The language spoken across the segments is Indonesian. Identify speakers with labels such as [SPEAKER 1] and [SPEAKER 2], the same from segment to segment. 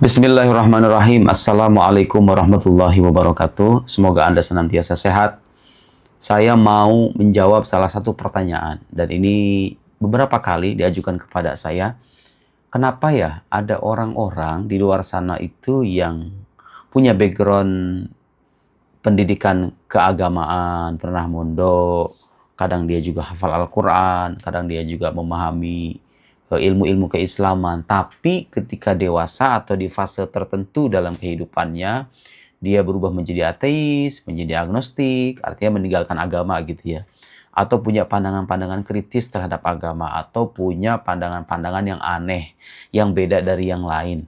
[SPEAKER 1] Bismillahirrahmanirrahim. Assalamualaikum warahmatullahi wabarakatuh. Semoga Anda senantiasa sehat. Saya mau menjawab salah satu pertanyaan. Dan ini beberapa kali diajukan kepada saya. Kenapa ya ada orang-orang di luar sana itu yang punya background pendidikan keagamaan, pernah mondok, kadang dia juga hafal Al-Quran, kadang dia juga memahami ilmu-ilmu keislaman, tapi ketika dewasa atau di fase tertentu dalam kehidupannya, dia berubah menjadi ateis, menjadi agnostik, artinya meninggalkan agama gitu ya. Atau punya pandangan-pandangan kritis terhadap agama, atau punya pandangan-pandangan yang aneh, yang beda dari yang lain.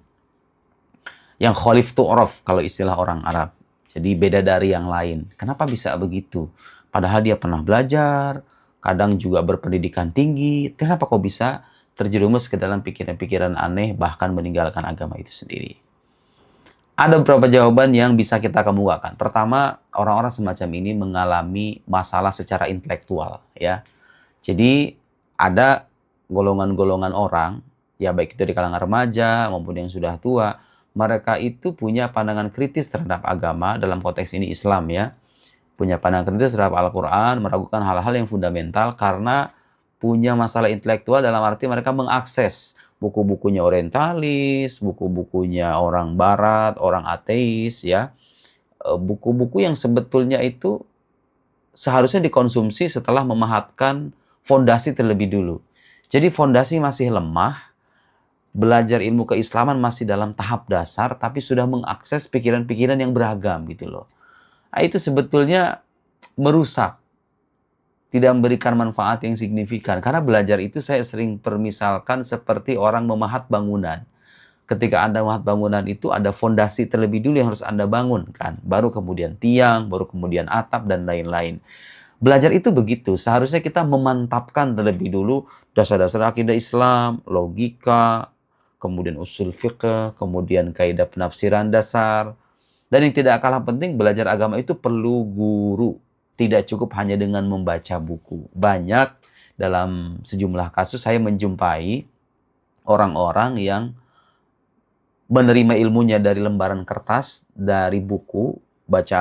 [SPEAKER 1] Yang khalif tu'raf kalau istilah orang Arab. Jadi beda dari yang lain. Kenapa bisa begitu? Padahal dia pernah belajar, kadang juga berpendidikan tinggi. Kenapa kok bisa terjerumus ke dalam pikiran-pikiran aneh, bahkan meninggalkan agama itu sendiri? Ada beberapa jawaban yang bisa kita kemukakan. Pertama, orang-orang semacam ini mengalami masalah secara intelektual, ya. Jadi ada golongan-golongan orang, ya baik itu di kalangan remaja maupun yang sudah tua, mereka itu punya pandangan kritis terhadap agama, dalam konteks ini Islam ya. Punya pandangan kritis terhadap Al-Quran, meragukan hal-hal yang fundamental karena punya masalah intelektual dalam arti mereka mengakses buku-bukunya orientalis, buku-bukunya orang barat, orang ateis ya. Buku-buku yang sebetulnya itu seharusnya dikonsumsi setelah memahatkan fondasi terlebih dulu. Jadi fondasi masih lemah, belajar ilmu keislaman masih dalam tahap dasar, tapi sudah mengakses pikiran-pikiran yang beragam gitu loh. Nah, itu sebetulnya merusak, tidak memberikan manfaat yang signifikan. Karena belajar itu saya sering permisalkan seperti orang memahat bangunan. Ketika Anda memahat bangunan itu ada fondasi terlebih dulu yang harus Anda bangunkan. Baru kemudian tiang, baru kemudian atap, dan lain-lain. Belajar itu begitu. Seharusnya kita memantapkan terlebih dulu dasar-dasar akidah Islam, logika, kemudian usul fiqh, kemudian kaidah penafsiran dasar. Dan yang tidak kalah penting, belajar agama itu perlu guru. Tidak cukup hanya dengan membaca buku. Banyak dalam sejumlah kasus saya menjumpai orang-orang yang menerima ilmunya dari lembaran kertas, dari buku, baca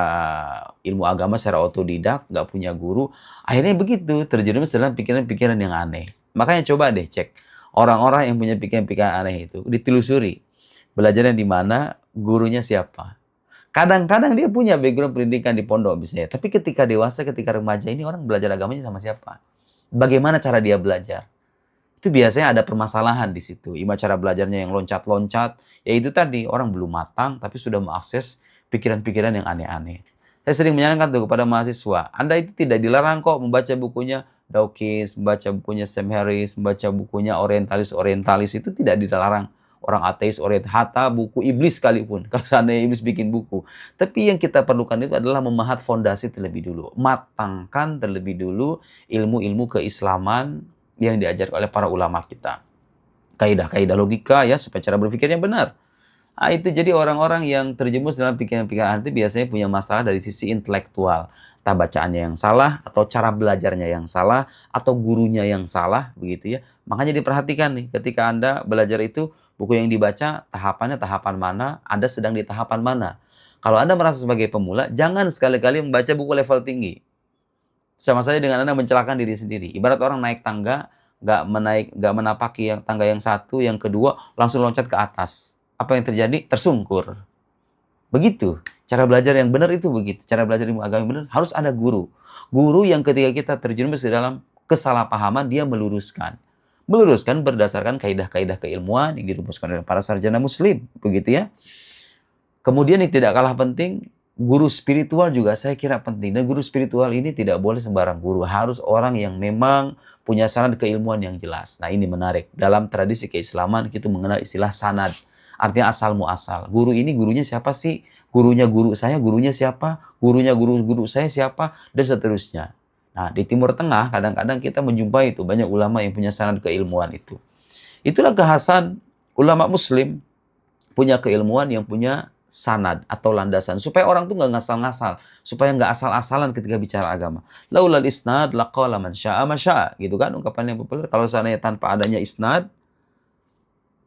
[SPEAKER 1] ilmu agama secara otodidak, nggak punya guru. Akhirnya begitu, terjerumus dalam pikiran-pikiran yang aneh. Makanya coba deh cek. Orang-orang yang punya pikiran-pikiran aneh itu, ditelusuri. Belajarnya di mana, gurunya siapa. Kadang-kadang dia punya background pendidikan di pondok misalnya. Tapi ketika dewasa, ketika remaja ini orang belajar agamanya sama siapa? Bagaimana cara dia belajar? Itu biasanya ada permasalahan di situ. Ima cara belajarnya yang loncat-loncat. Ya itu tadi, orang belum matang tapi sudah mengakses pikiran-pikiran yang aneh-aneh. Saya sering menyarankan tuh kepada mahasiswa. Anda itu tidak dilarang kok membaca bukunya Dawkins, membaca bukunya Sam Harris, membaca bukunya orientalis-orientalis. Itu tidak dilarang. Orang ateis, hatta buku iblis sekalipun. Kalau seandainya iblis bikin buku. Tapi yang kita perlukan itu adalah memahat fondasi terlebih dulu. Matangkan terlebih dulu ilmu-ilmu keislaman yang diajarkan oleh para ulama kita. Kaidah-kaidah logika ya, supaya cara berpikirnya benar. Nah, itu jadi orang-orang yang terjerumus dalam pikiran-pikiran itu biasanya punya masalah dari sisi intelektual. Entah bacaannya yang salah, atau cara belajarnya yang salah, atau gurunya yang salah, begitu ya. Makanya diperhatikan nih, ketika Anda belajar itu, buku yang dibaca, tahapannya tahapan mana, Anda sedang di tahapan mana. Kalau Anda merasa sebagai pemula, jangan sekali-kali membaca buku level tinggi. Sama saja dengan Anda mencelakakan diri sendiri. Ibarat orang naik tangga, nggak menapaki yang tangga yang satu, yang kedua, langsung loncat ke atas. Apa yang terjadi? Tersungkur. Begitu. Cara belajar yang benar itu begitu. Cara belajar ilmu agama yang benar harus ada guru. Guru yang ketika kita terjerumus di dalam kesalahpahaman, dia meluruskan. Meluruskan berdasarkan kaidah-kaidah keilmuan yang dirumuskan oleh para sarjana muslim. Begitu ya. Kemudian yang tidak kalah penting, guru spiritual juga saya kira penting. Dan guru spiritual ini tidak boleh sembarang guru. Harus orang yang memang punya sanad keilmuan yang jelas. Nah ini menarik. Dalam tradisi keislaman kita mengenal istilah sanad. Artinya asal muasal. Guru ini gurunya siapa sih? Gurunya guru saya, gurunya siapa? Gurunya guru saya siapa? Dan seterusnya. Nah di Timur Tengah kadang-kadang kita menjumpai itu. Banyak ulama yang punya sanad keilmuan itu. Itulah kekhasan ulama muslim. Punya keilmuan yang punya sanad atau landasan. Supaya orang tuh nggak ngasal-ngasal. Supaya nggak asal-asalan ketika bicara agama. Laulal isnad laqala man sya'a ma sya'a. Gitu kan ungkapan yang populer. Kalau seandainya tanpa adanya isnad,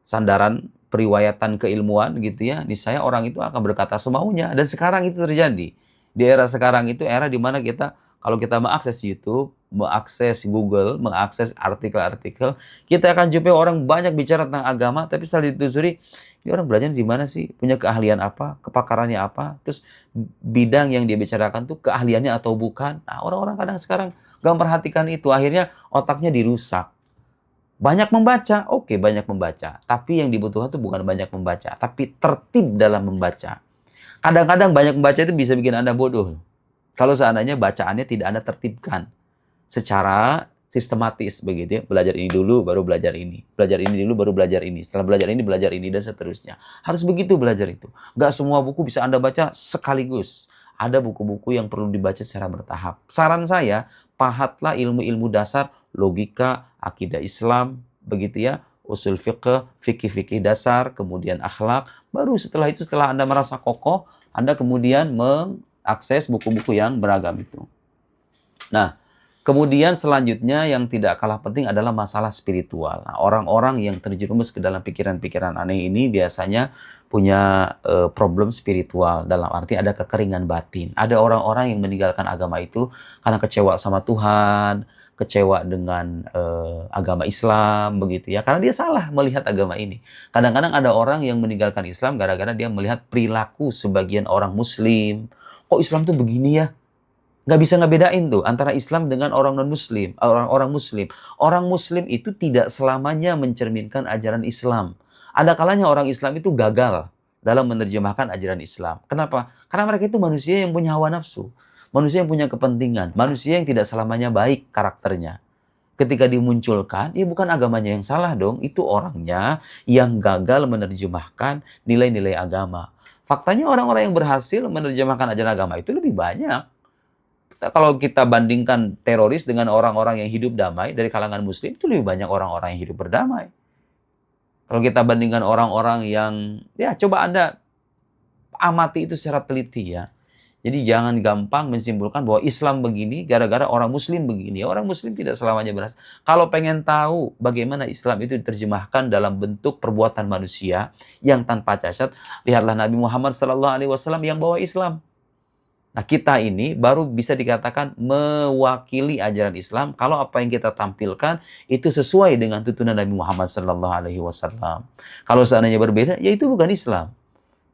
[SPEAKER 1] sandaran periwayatan keilmuan gitu ya, niscaya orang itu akan berkata semaunya. Dan sekarang itu terjadi. Di era sekarang itu era di mana kita, kalau kita mengakses YouTube, mengakses Google, mengakses artikel-artikel, kita akan jumpai orang banyak bicara tentang agama, tapi setelah ditelusuri, ini orang belajar di mana sih? Punya keahlian apa? Kepakarannya apa? Terus bidang yang dia bicarakan tuh keahliannya atau bukan? Nah, orang-orang kadang sekarang gak memperhatikan itu. Akhirnya otaknya dirusak. Banyak membaca, oke, banyak membaca. Tapi yang dibutuhkan itu bukan banyak membaca, tapi tertib dalam membaca. Kadang-kadang banyak membaca itu bisa bikin Anda bodoh. Kalau seandainya bacaannya tidak Anda tertibkan secara sistematis begitu ya. Belajar ini dulu, baru belajar ini. Belajar ini dulu, baru belajar ini. Setelah belajar ini, dan seterusnya. Harus begitu belajar itu. Nggak semua buku bisa Anda baca sekaligus. Ada buku-buku yang perlu dibaca secara bertahap. Saran saya, pahatlah ilmu-ilmu dasar, logika, akidah Islam, begitu ya, usul fiqh, fikih-fikih dasar, kemudian akhlak. Baru setelah itu, setelah Anda merasa kokoh, Anda kemudian mengakses buku-buku yang beragam itu. Nah, kemudian selanjutnya yang tidak kalah penting adalah masalah spiritual. Nah, orang-orang yang terjerumus ke dalam pikiran-pikiran aneh ini biasanya punya problem spiritual. Dalam arti ada kekeringan batin. Ada orang-orang yang meninggalkan agama itu karena kecewa sama Tuhan, kecewa dengan agama Islam, begitu ya. Karena dia salah melihat agama ini. Kadang-kadang ada orang yang meninggalkan Islam gara-gara dia melihat perilaku sebagian orang Muslim. Kok Islam tuh begini ya? Nggak bisa ngebedain tuh antara Islam dengan orang non-Muslim, orang-orang Muslim. Orang Muslim itu tidak selamanya mencerminkan ajaran Islam. Ada kalanya orang Islam itu gagal dalam menerjemahkan ajaran Islam. Kenapa? Karena mereka itu manusia yang punya hawa nafsu. Manusia yang punya kepentingan. Manusia yang tidak selamanya baik karakternya. Ketika dimunculkan, ya bukan agamanya yang salah dong. Itu orangnya yang gagal menerjemahkan nilai-nilai agama. Faktanya orang-orang yang berhasil menerjemahkan ajaran agama itu lebih banyak. Kalau kita bandingkan teroris dengan orang-orang yang hidup damai dari kalangan Muslim, itu lebih banyak orang-orang yang hidup berdamai. Kalau kita bandingkan orang-orang yang, ya coba Anda amati itu secara teliti ya. Jadi jangan gampang menyimpulkan bahwa Islam begini gara-gara orang Muslim begini. Orang Muslim tidak selamanya berhasil. Kalau pengen tahu bagaimana Islam itu diterjemahkan dalam bentuk perbuatan manusia yang tanpa cacat, lihatlah Nabi Muhammad SAW yang bawa Islam. Nah, kita ini baru bisa dikatakan mewakili ajaran Islam kalau apa yang kita tampilkan itu sesuai dengan tuntunan Nabi Muhammad SAW. Kalau seandainya berbeda, ya itu bukan Islam.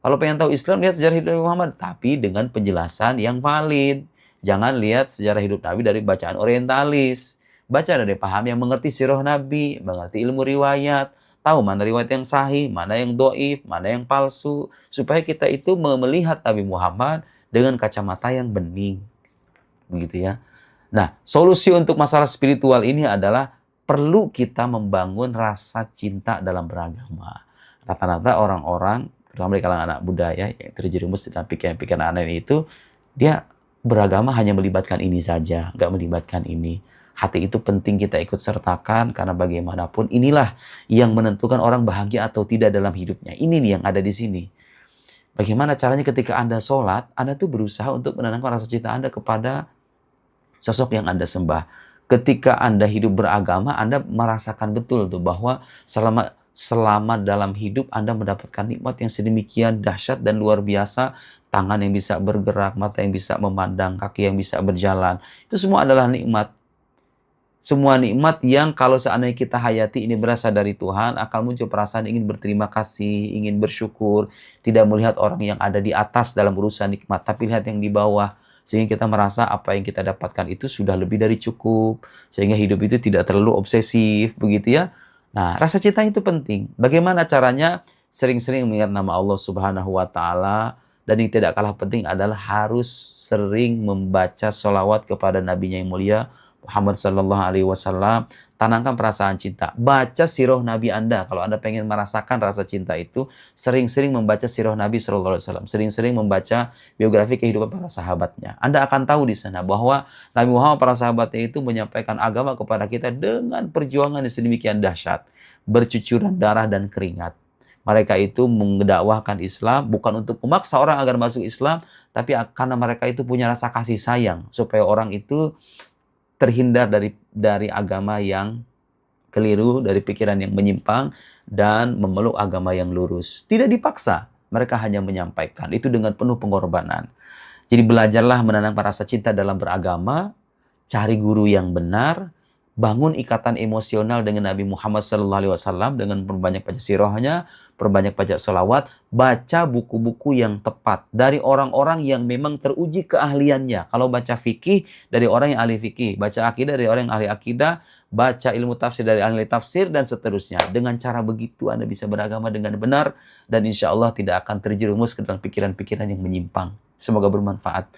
[SPEAKER 1] Kalau pengen tahu Islam, lihat sejarah hidup Nabi Muhammad, tapi dengan penjelasan yang valid. Jangan lihat sejarah hidup Nabi dari bacaan orientalis. Baca dari paham yang mengerti sirah Nabi, mengerti ilmu riwayat, tahu mana riwayat yang sahih, mana yang doif, mana yang palsu, supaya kita itu melihat Nabi Muhammad dengan kacamata yang bening, begitu ya. Nah, solusi untuk masalah spiritual ini adalah perlu kita membangun rasa cinta dalam beragama. Rata-rata orang-orang, terutama di kalangan anak budaya yang terjerumus dalam pikiran-pikiran aneh itu, dia beragama hanya melibatkan ini saja, nggak melibatkan ini. Hati itu penting kita ikut sertakan, karena bagaimanapun inilah yang menentukan orang bahagia atau tidak dalam hidupnya. Ini nih yang ada di sini. Bagaimana caranya ketika Anda sholat, Anda tuh berusaha untuk menenangkan rasa cinta Anda kepada sosok yang Anda sembah. Ketika Anda hidup beragama, Anda merasakan betul tuh bahwa selama dalam hidup Anda mendapatkan nikmat yang sedemikian dahsyat dan luar biasa. Tangan yang bisa bergerak, mata yang bisa memandang, kaki yang bisa berjalan. Itu semua adalah nikmat. Semua nikmat yang kalau seandainya kita hayati ini berasal dari Tuhan, akan muncul perasaan ingin berterima kasih, ingin bersyukur, tidak melihat orang yang ada di atas dalam urusan nikmat, tapi lihat yang di bawah. Sehingga kita merasa apa yang kita dapatkan itu sudah lebih dari cukup, sehingga hidup itu tidak terlalu obsesif, begitu ya. Nah, rasa cinta itu penting. Bagaimana caranya? Sering-sering mengingat nama Allah Subhanahu wa Ta'ala, dan yang tidak kalah penting adalah harus sering membaca sholawat kepada Nabi-Nya yang mulia Muhammad sallallahu alaihi wasallam. Tanamkan perasaan cinta. Baca sirah Nabi Anda. Kalau Anda pengen merasakan rasa cinta itu, sering-sering membaca sirah Nabi sallallahu alaihi wasallam. Sering-sering membaca biografi kehidupan para sahabatnya. Anda akan tahu di sana bahwa Nabi Muhammad, para sahabatnya itu menyampaikan agama kepada kita dengan perjuangan yang sedemikian dahsyat, bercucuran darah dan keringat. Mereka itu mendakwahkan Islam bukan untuk memaksa orang agar masuk Islam, tapi karena mereka itu punya rasa kasih sayang supaya orang itu terhindar dari agama yang keliru, dari pikiran yang menyimpang, dan memeluk agama yang lurus. Tidak dipaksa, mereka hanya menyampaikan. Itu dengan penuh pengorbanan. Jadi belajarlah menanam rasa cinta dalam beragama, cari guru yang benar, bangun ikatan emosional dengan Nabi Muhammad SAW dengan perbanyak baca sirahnya, perbanyak baca selawat, baca buku-buku yang tepat dari orang-orang yang memang teruji keahliannya. Kalau baca fikih dari orang yang ahli fikih, baca akidah dari orang yang ahli akidah, baca ilmu tafsir dari ahli tafsir, dan seterusnya. Dengan cara begitu Anda bisa beragama dengan benar, dan insya Allah tidak akan terjerumus ke dalam pikiran-pikiran yang menyimpang. Semoga bermanfaat.